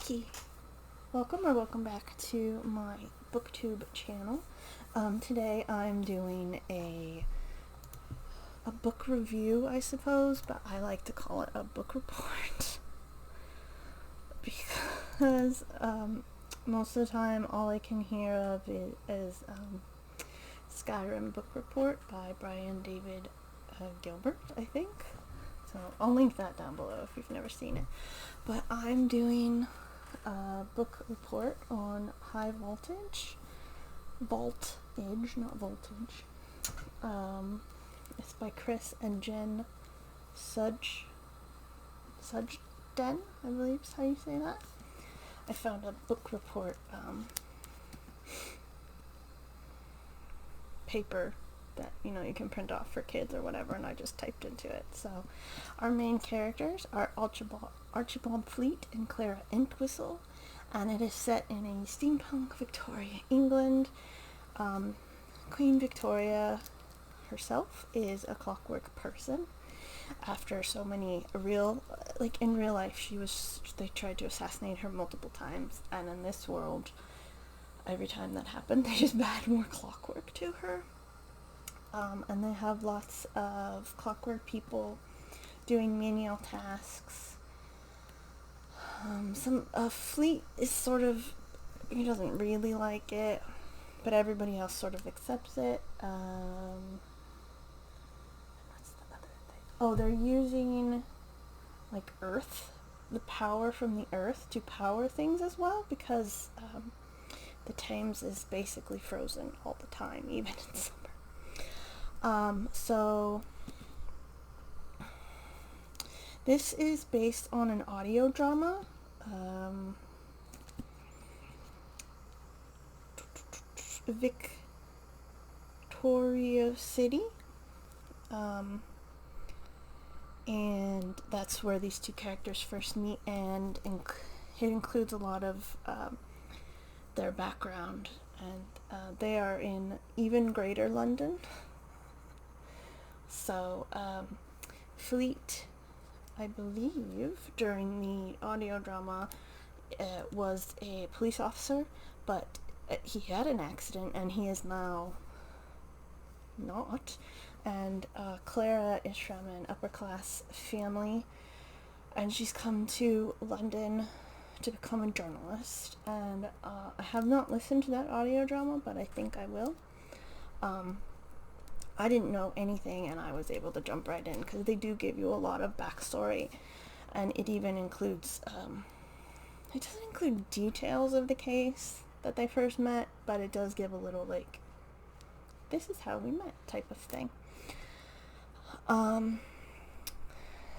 Okie. Welcome back to my booktube channel. Today I'm doing a book review, I suppose, but I like to call it a book report because most of the time all I can hear of is Skyrim book report by Brian David Gilbert, I think. So I'll link that down below if you've never seen it. But I'm doing a book report on High Voltage. Voltage, not Voltage. It's by Chris and Jen Sugden, I believe is how you say that. I found a book report paper that you can print off for kids or whatever, and I just typed into it. So our main characters are Archibald Fleet and Clara Entwistle, and it is set in a steampunk Victoria, England. Queen Victoria herself is a clockwork person. After so many in real life, they tried to assassinate her multiple times, and in this world, every time that happened, they just add more clockwork to her. And they have lots of clockwork people doing menial tasks. Fleet is he doesn't really like it, but everybody else sort of accepts it. What's the other thing? Oh, they're using earth, the power from the earth to power things as well, because the Thames is basically frozen all the time, even in summer. So this is based on an audio drama. Victoria City. And that's where these two characters first meet, and it includes a lot of their background, and they are in even greater London. So Fleet, I believe, during the audio drama, was a police officer, but he had an accident and he is now not. And Clara is from an upper class family, and she's come to London to become a journalist. And I have not listened to that audio drama, but I think I will. I didn't know anything, and I was able to jump right in because they do give you a lot of backstory, and it even includes it doesn't include details of the case that they first met, but it does give a little this is how we met type of thing.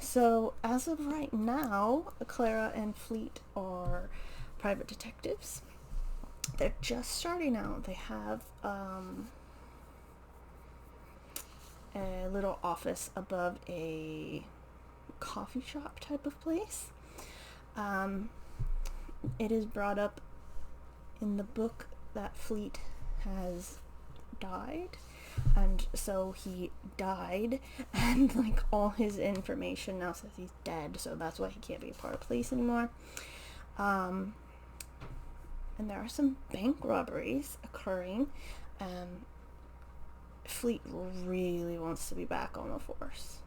So as of right now, Clara and Fleet are private detectives. They're just starting out. They have a little office above a coffee shop type of place. It is brought up in the book that Fleet has died, and so he died, and all his information now says he's dead, so that's why he can't be a part of police anymore. And there are some bank robberies occurring. Fleet really wants to be back on the force.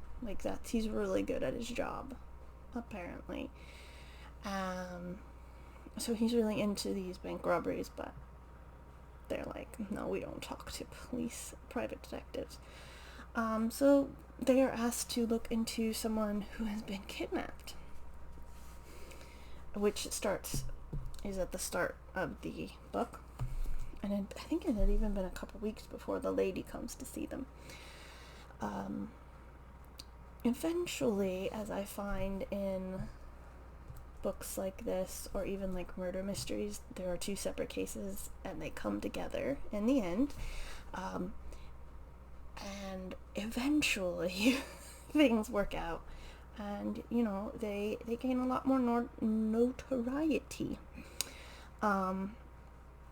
He's really good at his job, apparently. So he's really into these bank robberies, but they're no, we don't talk to police, private detectives. So they are asked to look into someone who has been kidnapped, which is at the start of the book. And I think it had even been a couple weeks before the lady comes to see them. Eventually, as I find in books like this, or even murder mysteries, there are two separate cases, and they come together in the end. And eventually, things work out, and they gain a lot more notoriety.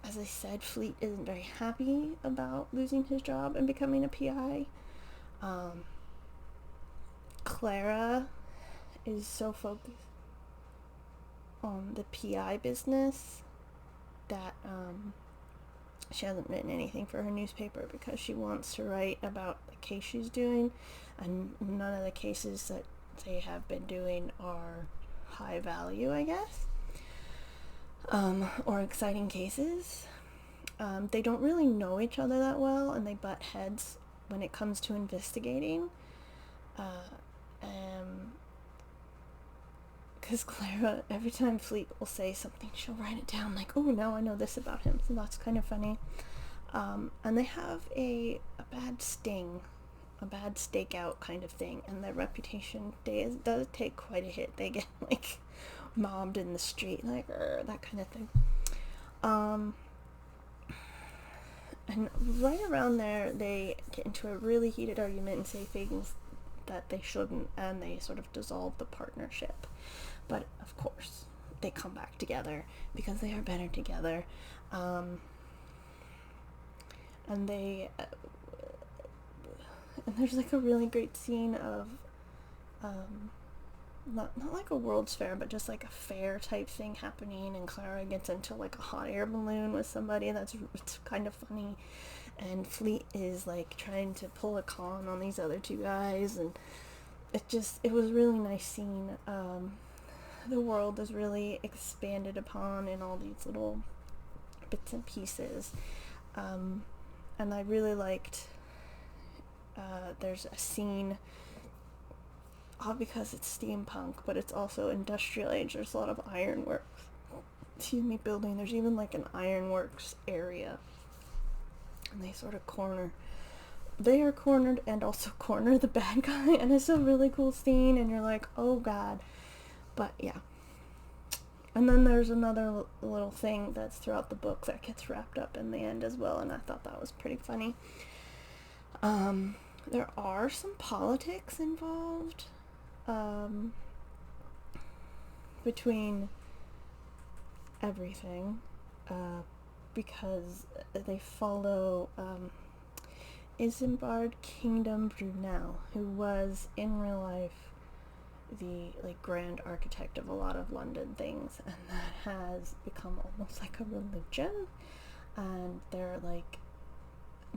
As I said, Fleet isn't very happy about losing his job and becoming a PI. Clara is so focused. the PI business that she hasn't written anything for her newspaper because she wants to write about the case she's doing, and none of the cases that they have been doing are high value, I guess, or exciting cases. They don't really know each other that well, and they butt heads when it comes to investigating. Because Clara, every time Fleet will say something, she'll write it down, like, oh, now I know this about him, so that's kind of funny. And they have a bad sting, a bad stakeout kind of thing, and their reputation does take quite a hit. They get, like, mobbed in the street, like, that kind of thing. And right around there, they get into a really heated argument and say things that they shouldn't, and they sort of dissolve the partnership. But of course, they come back together because they are better together. And there's like a really great scene of not like a World's Fair, but just like a fair type thing happening, and Clara gets into like a hot air balloon with somebody. It's kind of funny, and Fleet is like trying to pull a con on these other two guys, and it was a really nice scene. The world is really expanded upon in all these little bits and pieces, and I really liked there's a scene, because it's steampunk, but it's also industrial age. There's a lot of ironworks, building. There's even like an ironworks area, and they sort of they are cornered and also corner the bad guy, and it's a really cool scene, and you're like, oh god. But yeah. And then there's another little thing that's throughout the book that gets wrapped up in the end as well, and I thought that was pretty funny. There are some politics involved between everything, because they follow Isambard Kingdom Brunel, who was in real life the like grand architect of a lot of London things, and that has become almost like a religion. And they're like,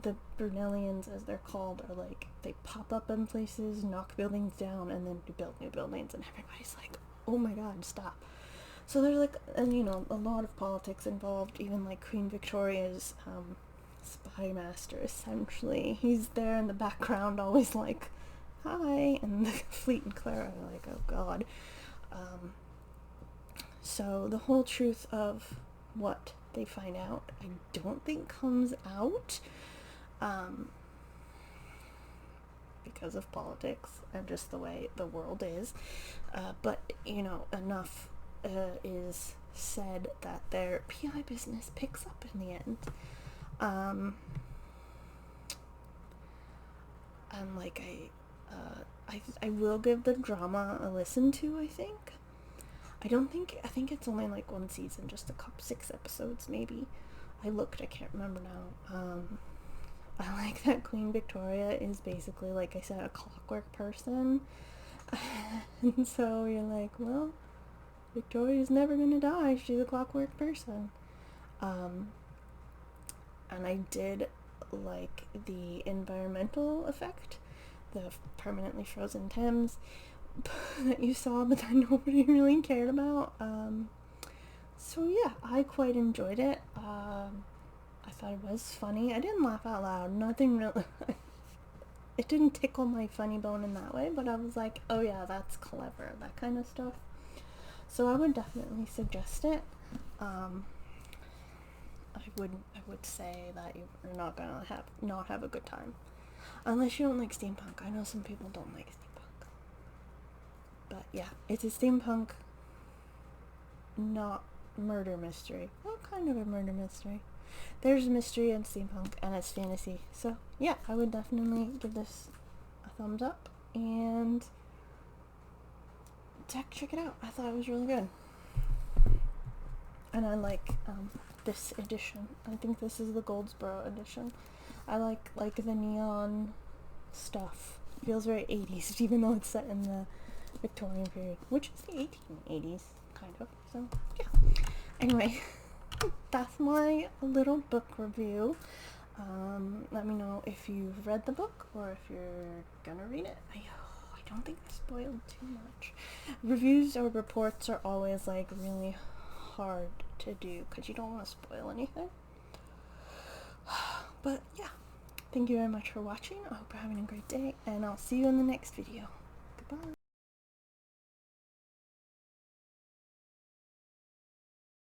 the Brunelians, as they're called, are like, they pop up in places, knock buildings down, and then build new buildings, and everybody's like, oh my god, stop. So there's like, and a lot of politics involved. Even like Queen Victoria's spy master, essentially, he's there in the background, always like, hi, and the Fleet and Clara are like, oh god. So the whole truth of what they find out, I don't think comes out, because of politics and just the way the world is, but enough is said that their PI business picks up in the end. And like I will give the drama a listen to. I think it's only like one season, just 6 episodes maybe. I can't remember now. I like that Queen Victoria is basically, like I said, a clockwork person. And so you're like, well, Victoria's never gonna die, she's a clockwork person. And I did like the environmental effect, the permanently frozen Thames that you saw, but that nobody really cared about. So yeah, I quite enjoyed it. I thought it was funny. I didn't laugh out loud. Nothing really. It didn't tickle my funny bone in that way, but I was like, oh yeah, that's clever, that kind of stuff. So I would definitely suggest it. I would say that you're not gonna have a good time, unless you don't like steampunk. I know some people don't like steampunk, but yeah, it's a steampunk, not murder mystery. Well, kind of a murder mystery. There's mystery in steampunk, and it's fantasy. So yeah, I would definitely give this a thumbs up, and check it out. I thought it was really good, and I like this edition. I think this is the Goldsboro edition. I like the neon stuff. It feels very 80s, even though it's set in the Victorian period, which is the 1880s, kind of. So, yeah. Anyway, that's my little book review. Let me know if you've read the book or if you're gonna read it. I don't think I spoiled too much. Reviews or reports are always like really hard to do because you don't want to spoil anything. But yeah, thank you very much for watching. I hope you're having a great day, and I'll see you in the next video. Goodbye.